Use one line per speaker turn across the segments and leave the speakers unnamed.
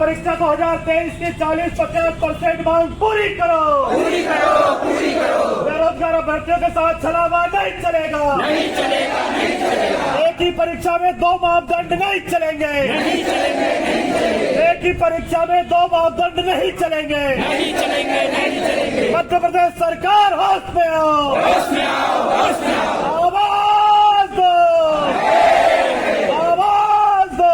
परीक्षा 2023 की 40-50% मांग पूरी करो। बेरोजगार अभ्यर्थियों के साथ छलावा नहीं चलेगा। एक ही परीक्षा में 2 मापदंड नहीं चलेंगे। एक ही परीक्षा में 2 मापदंड नहीं चलेंगे। मध्य प्रदेश सरकार होश में आओ। आवाज दो, आवाज दो।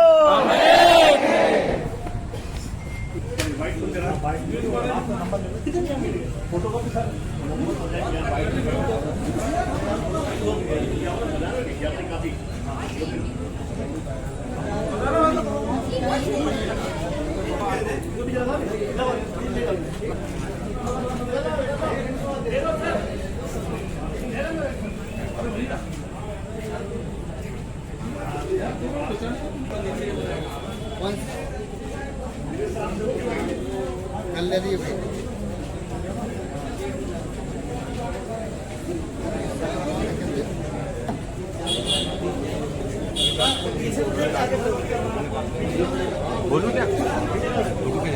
बोलूं क्या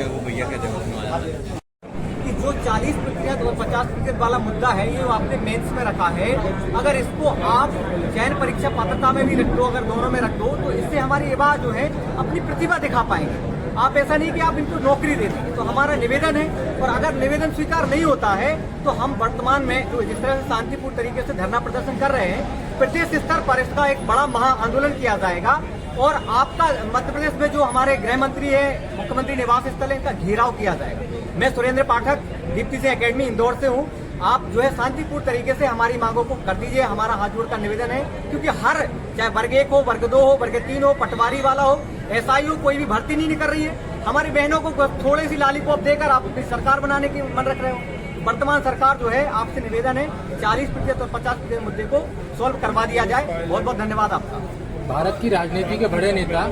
वो भैया क्या जवाब
कि जो 40% और 50% वाला मुद्दा है ये आपने मेंस में रखा है। अगर इसको आप चयन परीक्षा पात्रता में भी रख दो, अगर दोनों में रख दो, तो इससे हमारे युवा जो है अपनी प्रतिभा दिखा पाएंगे। आप ऐसा नहीं कि आप इनको नौकरी दे देंगे। तो हमारा निवेदन है, और अगर निवेदन स्वीकार नहीं होता है तो हम वर्तमान में जो जिस तरह से शांतिपूर्ण तरीके से धरना प्रदर्शन कर रहे हैं, प्रदेश स्तर पर इसका एक बड़ा महा आंदोलन किया जाएगा। और आपका मध्य प्रदेश में जो हमारे गृह मंत्री है, मुख्यमंत्री निवास स्थल है, इनका घेराव किया जाएगा। मैं सुरेंद्र पाठक, दीप्ति सिंह एकेडमी इंदौर से हूँ। आप जो है शांतिपूर्ण तरीके से हमारी मांगों को कर दीजिए, हमारा हाथ जोड़कर निवेदन है। क्योंकि हर चाहे वर्ग 1 हो, वर्ग 2 हो, वर्ग 3 हो, पटवारी वाला हो, एसआई हो, कोई भी भर्ती नहीं कर रही है। हमारी बहनों को थोड़ी सी लालीपॉप देकर आप अपनी सरकार बनाने की मन रख रहे हो। वर्तमान सरकार जो है, आपसे निवेदन है 40% और 50% मुद्दे को सॉल्व करवा दिया जाए। बहुत बहुत धन्यवाद आपका।
भारत की राजनीति के बड़े नेता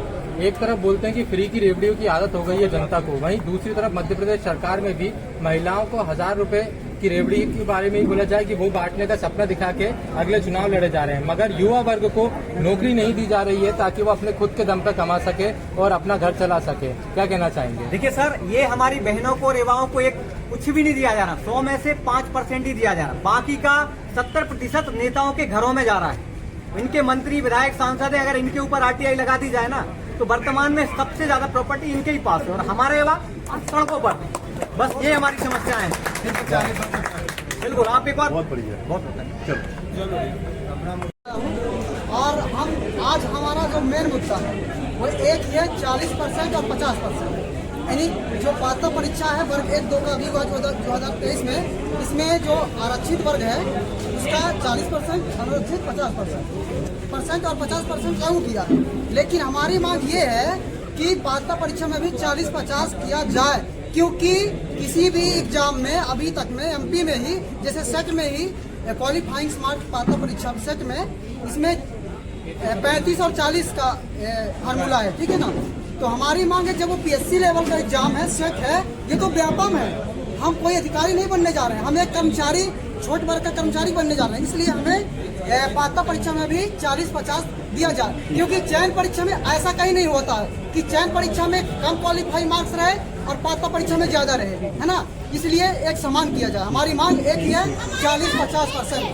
एक तरफ बोलते हैं कि फ्री की रेवड़ियों की आदत हो गई है जनता को, वहीं दूसरी तरफ मध्य प्रदेश सरकार में भी महिलाओं को 1000 रुपए की रेवड़ी के बारे में ही बोला जाए कि वो बांटने का सपना दिखा के अगले चुनाव लड़े जा रहे हैं। मगर युवा वर्ग को नौकरी नहीं दी जा रही है ताकि वो अपने खुद के दम पर कमा सके और अपना घर चला सके। क्या कहना चाहेंगे?
देखिए सर, ये हमारी बहनों को और युवाओं को एक कुछ भी नहीं दिया जा रहा। 100 में से 5% ही दिया जा रहा, बाकी का 70% नेताओं के घरों में जा रहा है। इनके मंत्री, विधायक, सांसद है, अगर इनके ऊपर आरटीआई लगा दी जाए ना, तो वर्तमान में सबसे ज्यादा प्रॉपर्टी इनके ही पास है और हमारे युवा सड़कों पर। बस ये हमारी समस्या है। बिल्कुल, आप एक बार
बहुत बढ़िया, बहुत
और हम आज हमारा जो मेन मुद्दा है वो एक है 40% और 50%। यानी जो पात्रता परीक्षा है वर्ग 1, 2 का अभी हुआ 2023 में, इसमें जो आरक्षित वर्ग है उसका 40%, अनुरक्षित 50% और 50% लागू किया। लेकिन हमारी मांग ये है कि पात्रता परीक्षा में भी 40-50 किया जाए, क्योंकि किसी भी एग्जाम में अभी तक में एमपी में ही, जैसे सेट में ही क्वालिफाइंग स्मार्ट पात्रता परीक्षा सेट में, इसमें 35 और 40 का फार्मूला है, ठीक है ना। तो हमारी मांग है, जब वो पीएससी लेवल का एग्जाम है, सेट है, ये तो व्यापम है। हम कोई अधिकारी नहीं बनने जा रहे हैं, हम एक कर्मचारी, छोट वर्ग का कर्मचारी बनने जा रहे हैं। इसलिए हमें पात्रता परीक्षा में भी 40-50 दिया जाए, क्योंकि चयन परीक्षा में ऐसा कहीं नहीं होता है कि चयन परीक्षा में कम क्वालिफाई मार्क्स रहे और पात्रता परीक्षा में ज्यादा रहे, है ना। इसलिए एक समान किया जाए। हमारी मांग एक ही है, 40-50%।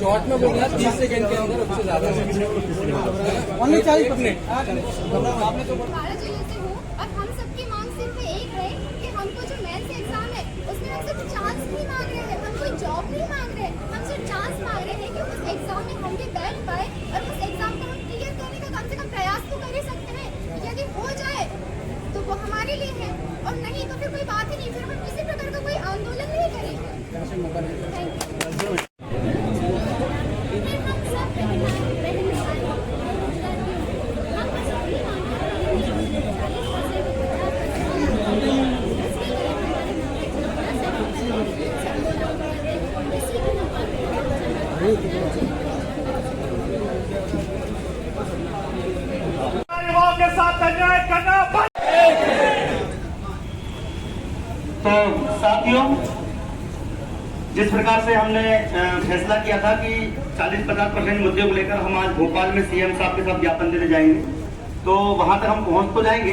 शॉर्ट में बोलना 30 सेकंड के अंदर, उससे ज्यादा
ओनली 40 मिनट।
और हम सबकी मांग सिर्फ एक है कि हमको जो मेंस एग्जाम है उसमें हम सिर्फ चांस नहीं मांग रहे हैं, हम कोई जॉब नहीं मांग रहे, हम सिर्फ चांस मांग रहे हैं कि उस एग्जाम में हम भी बैठ पाए और उस एग्जाम को हम क्लियर करने का कम से कम प्रयास तो कर ही सकते हैं। यदि हो जाए तो वो हमारे लिए है, और नहीं तो फिर कोई बात ही नहीं, फिर हम किसी प्रकार का कोई आंदोलन नहीं करेंगे।
युवाओं के साथ अन्याय करना बंद। तो साथियों, जिस प्रकार से हमने फैसला किया था कि 40-50% मुद्दे को लेकर हम आज भोपाल में सीएम साहब के साथ ज्ञापन देने जाएंगे, तो वहां तक हम पहुंच तो जाएंगे,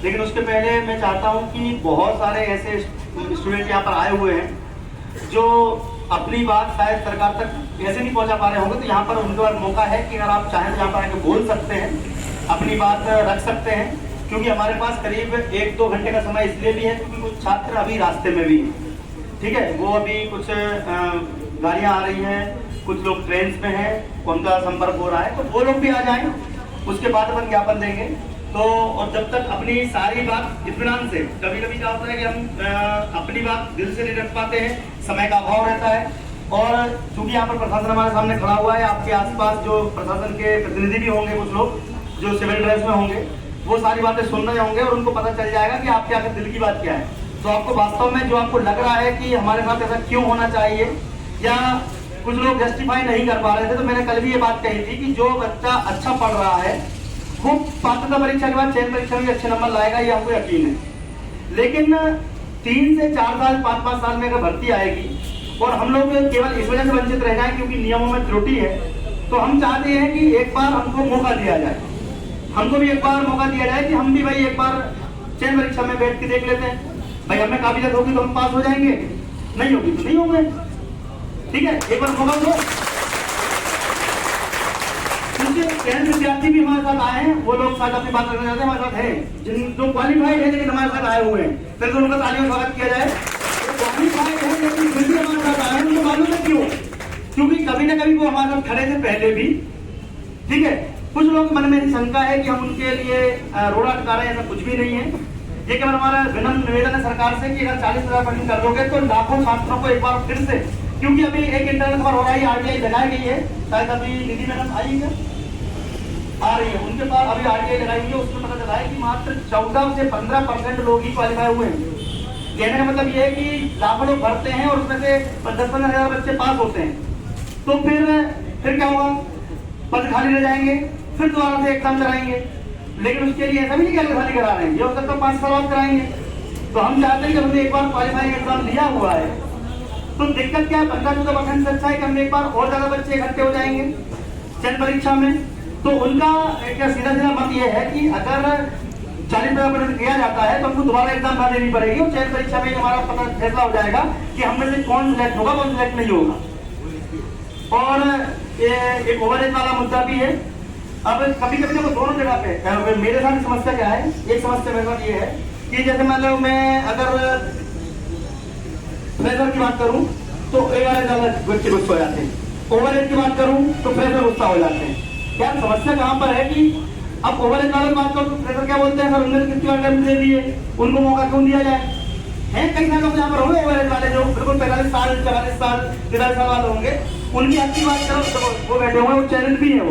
लेकिन उसके पहले मैं चाहता हूं कि बहुत सारे ऐसे स्टूडेंट यहाँ पर आए हुए हैं जो अपनी बात शायद सरकार तक ऐसे नहीं पहुंचा पा रहे होंगे, तो यहाँ पर उनके पास मौका है कि अगर आप चाहें तो यहाँ पर आके बोल सकते हैं, अपनी बात रख सकते हैं, क्योंकि हमारे पास करीब 1-2 घंटे का समय इसलिए भी है क्योंकि कुछ छात्र अभी रास्ते में भी हैं, ठीक है, वो अभी कुछ गाड़ियाँ आ रही हैं, कुछ लोग ट्रेन में हैं, उनका संपर्क हो रहा है, तो वो लोग भी आ जाएं, उसके बाद अपन ज्ञापन देंगे। तो और जब तक अपनी सारी बात इत्मीनान से, कभी कभी क्या होता है कि हम अपनी बात दिल से नहीं रख पाते हैं, समय का अभाव रहता है, और चूंकि यहाँ पर प्रशासन हमारे सामने खड़ा हुआ है, आपके आसपास जो प्रशासन के प्रतिनिधि भी होंगे, कुछ लोग जो सिविल ड्रेस में होंगे, वो सारी बातें सुन रहे होंगे और उनको पता चल जाएगा कि आपके आगे दिल की बात क्या है। तो आपको वास्तव में जो आपको लग रहा है कि हमारे साथ ऐसा क्यों होना चाहिए, या कुछ लोग जस्टिफाई नहीं कर पा रहे थे, तो मैंने कल भी ये बात कही थी कि जो बच्चा अच्छा पढ़ रहा है वो पात्रता परीक्षा के बाद चयन परीक्षा में अच्छे नंबर लाएगा, ये हमको यकीन है। लेकिन 3 से 4 साल 5-5 साल में अगर भर्ती आएगी और हम लोग केवल इस वजह से वंचित रह जाए क्योंकि नियमों में त्रुटि है, तो हम चाहते हैं कि एक बार हमको मौका दिया जाए, हमको भी एक बार मौका दिया जाए कि हम भी भाई एक बार चयन परीक्षा में बैठ के देख लेते हैं, भाई हमें काबिलियत होगी तो हम पास हो जाएंगे, नहीं होगी तो नहीं होंगे, ठीक है, एक बार मौका दो। चयन विद्यार्थी भी हमारे साथ आए हैं, वो लोग शायद अपनी बात करना चाहते हैं, हमारे साथ हैं जिन जो क्वालिफाइड है लेकिन हमारे साथ आए हुए हैं, फिर तो उनका तालियों स्वागत किया जाए। क्वालिफाइड है लेकिन फिर भी हमारे साथ आए हैं, उनको मालूम है क्यों, क्योंकि कभी ना कभी वो हमारे साथ खड़े थे पहले भी, ठीक है। कुछ लोग मन में शंका है कि हम उनके लिए रोड़ा अटका रहे हैं, ऐसा कुछ भी नहीं है। ये केवल हमारा विनम्र निवेदन है सरकार से कि अगर 40,000% कर दोगे तो लाखों छात्रों को एक बार फिर से, क्योंकि अभी एक इंटरनल खबर हो रहा है, आरटीआई लगाई गई है, शायद अभी निधि मैडम आई है, आ रही है, उनके पास अभी आरटीआई लगाई हुई है, उसमें पता चला है कि मात्र 14 से 15% लोग ही क्वालिफाई हुए हैं। कहने का मतलब ये है कि लाखों लोग भरते हैं और उसमें से 10-15 हजार बच्चे पास होते हैं, तो फिर क्या होगा, पद खाली रह जाएंगे, फिर दोबारा से एग्जाम कराएंगे। लेकिन उसके लिए ऐसा भी नहीं कि खाली करा रहे हैं, ये हो सकता है 5 साल बाद कराएंगे। तो हम चाहते हैं कि हमने एक बार क्वालिफाइंग एग्जाम लिया हुआ है, तो दिक्कत क्या है, 15-14% से अच्छा है कि हम एक बार और ज्यादा बच्चे इकट्ठे हो जाएंगे चयन परीक्षा में। तो उनका क्या सीधा मत ये है कि अगर 40% किया जाता है तो हमको दोबारा एग्जाम ना देनी पड़ेगी, और चयन परीक्षा में हमारा पता फैसला हो जाएगा कि हम में से कौन सिलेक्ट होगा कौन सिलेक्ट नहीं होगा। और एक ओवरहेज वाला मुद्दा भी है। अब कभी कभी देखो दोनों जगह पे मेरे साथ समस्या क्या है, एक समस्या मेरे साथ ये है कि जैसे मान लो मैं अगर फ्रेशर की बात करूं तो बच्चे गुस्सा हो जाते हैं, ओवरहेज की बात करूं तो फ्रेशर गुस्सा हो जाते हैं। यार समस्या कहां पर है कि अब ओवरहेज वाले की बात करो तो फ्रेशर क्या बोलते हैं, सर उन्होंने कितनी बार टाइम दे दिए, उनको मौका क्यों दिया जाए। है कई सारे लोग यहाँ पर होंगे ओवरहेज वाले जो बिल्कुल 45 साल 44 साल 43 साल वाले होंगे, उनकी अच्छी बात करो तो वो बैठे हुए, वो चैनल भी है,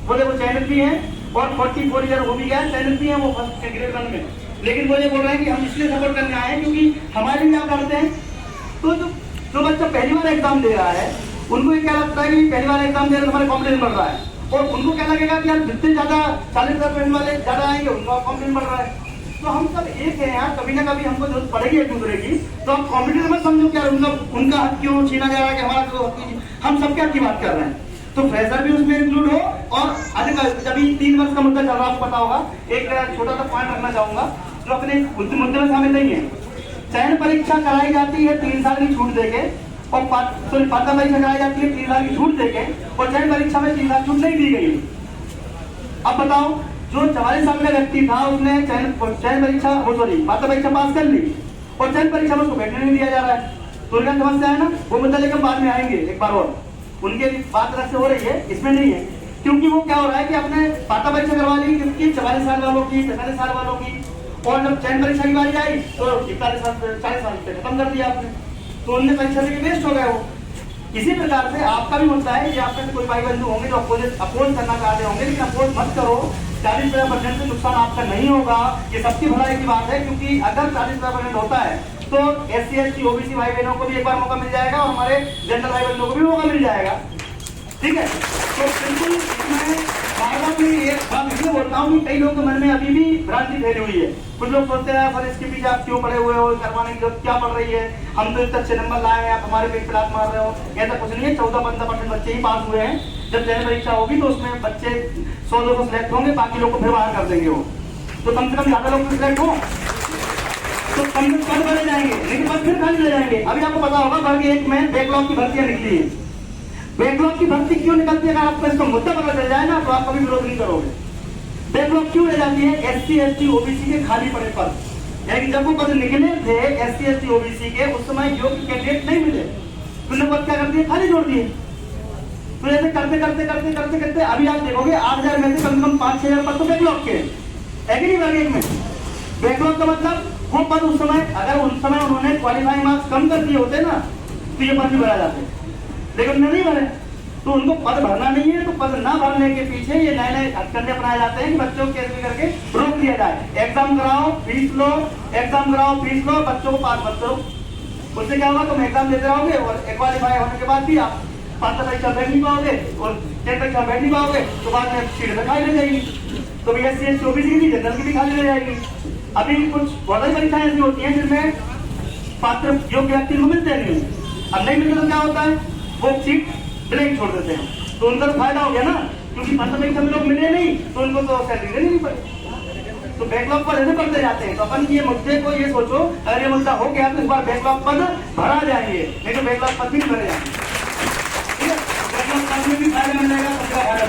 वो देखो चैनल भी है, और 44 ईयर हो भी गया, चैनल भी है वो फर्स्ट ग्रेड 1 में। लेकिन वो ये बोल रहे हैं कि हम इसलिए सपोर्ट करने आए हैं क्योंकि हमारे भी आप करते हैं। तो जो बच्चा पहली बार एग्जाम दे रहा है उनको ये क्या लगता है कि पहली बार एग्जाम दे रहे तो हमारे कॉम्पिटिशन बढ़ रहा है, और उनको क्या लगेगा कि यार जितने ज्यादा 40,000 वाले ज्यादा आएंगे उनका कॉम्पिटिशन बढ़ रहा है। तो हम सब एक है यार, कभी ना कभी हमको जरूरत पड़ेगी एक दूसरे की, तो आप कॉम्पिटिशन मत समझो क्या उनका हक क्यों छीना जा रहा है कि हमारा तो हम सब क्या की बात कर रहे हैं। तो फ्रेशर भी उसमें इंक्लूड हो, और अधिक अभी 3 वर्ष का मुद्दा चल रहा है आपको पता होगा। एक छोटा सा पॉइंट रखना चाहूंगा जो अपने मुद्दे में शामिल नहीं है। चयन परीक्षा कराई जाती है 3 साल की छूट देके, और पात्रता परीक्षा कराई जाती है 3 साल की छूट देके, और चयन परीक्षा में 3 साल छूट नहीं दी गई। अब बताओ, जो 44 साल का व्यक्ति था उसने चयन परीक्षा पात्रता परीक्षा पास कर ली, और चयन परीक्षा में उसको बैठने नहीं दिया जा रहा है, तो उनका समस्या है ना। वो मुद्दा लेकर बाद में आएंगे एक बार, और उनके बात अलग से हो रही है, इसमें नहीं है, क्योंकि वो क्या हो रहा है कि आपने पात्रता परीक्षा करवा ली किसकी, 44 साल वालों की, 45 साल वालों की, और जब चयन परीक्षा की बारी आई तो 40 साल पे खत्म कर दिया आपने, तो उनने परीक्षा देके वेस्ट हो गया वो। इसी प्रकार से आपका भी मुद्दा है कि आपके कोई भाई बंधु होंगे जो अपोज करना चाहते होंगे, लेकिन अपोज मत करो। 40% से नुकसान आपका नहीं होगा, ये सबकी भलाई की बात है, क्योंकि अगर 40% होता है तो SC ST OBC भाई बहनों को भी एक बार मौका मिल जाएगा, और हमारे जनरल भाई बहनों को भी मौका मिल जाएगा। ठीक है। तो बिल्कुल मैं बार-बार मैं ये बात इसलिए बोलता हूँ कि कई लोगों के मन में अभी भी भ्रांति फैली हुई है। कुछ लोग सोचते हैं सर इसके पीछे आप क्यों पड़े हुए हो, करवाने की जरूरत क्या पड़ रही है, हम तो इतने अच्छे नंबर लाए हैं, आप हमारे पेट पे लात मार रहे हो। ऐसा कुछ नहीं है, 14-15% बच्चे ही पास हुए हैं। जब चयन परीक्षा होगी तो उसमें बच्चे 100 लोग सिलेक्ट होंगे, बाकी लोग को फिर बाहर कर देंगे वो। तो कम से कम ज्यादा लोग सिलेक्ट हो तो कम से कम भरे जाएंगे, लेकिन बस फिर खाली ले जाएंगे। अभी आपको पता होगा वर्ग 1 में बैकलॉग की भर्तियां निकली है। बैकलॉग की भर्ती क्यों निकलती है, अगर आपको इसका मुद्दा पता चल जाए ना तो आप कभी विरोध नहीं करोगे। बैकलॉग क्यों ले जाती है? SC ST OBC के खाली पड़े पद, यानी जब वो पद निकले थे SC ST OBC के, उस समय योग्य कैंडिडेट नहीं मिले, तो उन्होंने पद क्या कर दिए, खाली छोड़ दिए। तो ऐसे करते करते करते करते करते अभी आप देखोगे 8,000 में से कम से कम 5-6,000 पद तो बैकलॉग के है कि नहीं वर्ग 1 में। बैकलॉग का मतलब वो पद उस समय, अगर उस समय उन्होंने क्वालिफाइंग मार्क्स कम कर दिए होते ना तो ये पद भी भरा जाते, लेकिन उन्होंने नहीं भरे। तो उनको पद भरना नहीं है, तो पद ना भरने के पीछे ये नए नए हथकंडे अपनाए जाते हैं कि बच्चों को कैसे करके रोक दिया जाए। एग्जाम कराओ फीस लो, एग्जाम कराओ फीस लो, बच्चों को पास मत करो। उससे क्या होगा, तुम एग्जाम देते रहोगे और क्वालिफाई होने के बाद भी आप पात्र परीक्षा बैठ नहीं पाओगे और टेट परीक्षा बैठ नहीं पाओगे, तो बाद में सीट में खाली रह जाएगी। तो SC ST OBC की भी, जनरल की भी खाली रह जाएगी। अभी कुछ बहुत सारी परीक्षाएं ऐसी होती हैं जिसमें पात्र योग्य व्यक्ति को मिलते नहीं, अब नहीं मिलते तो क्या होता है, वो सीट ब्लैंक छोड़ देते हैं। तो उनका तो फायदा हो गया ना, क्योंकि पात्र परीक्षा में लोग मिले नहीं तो उनको तो सैलरी देनी नहीं पड़ी। तो बैकलॉग पद ऐसे बढ़ते जाते हैं। तो अपन ये मुद्दे को ये सोचो, अगर ये मुद्दा हो गया तो इस बार बैकलॉग पद भरा जाएंगे, नहीं तो बैकलॉग पद भी नहीं भरे जाएंगे। ठीक है, बैकलॉग पद में भी फायदा मिल जाएगा, सबका फायदा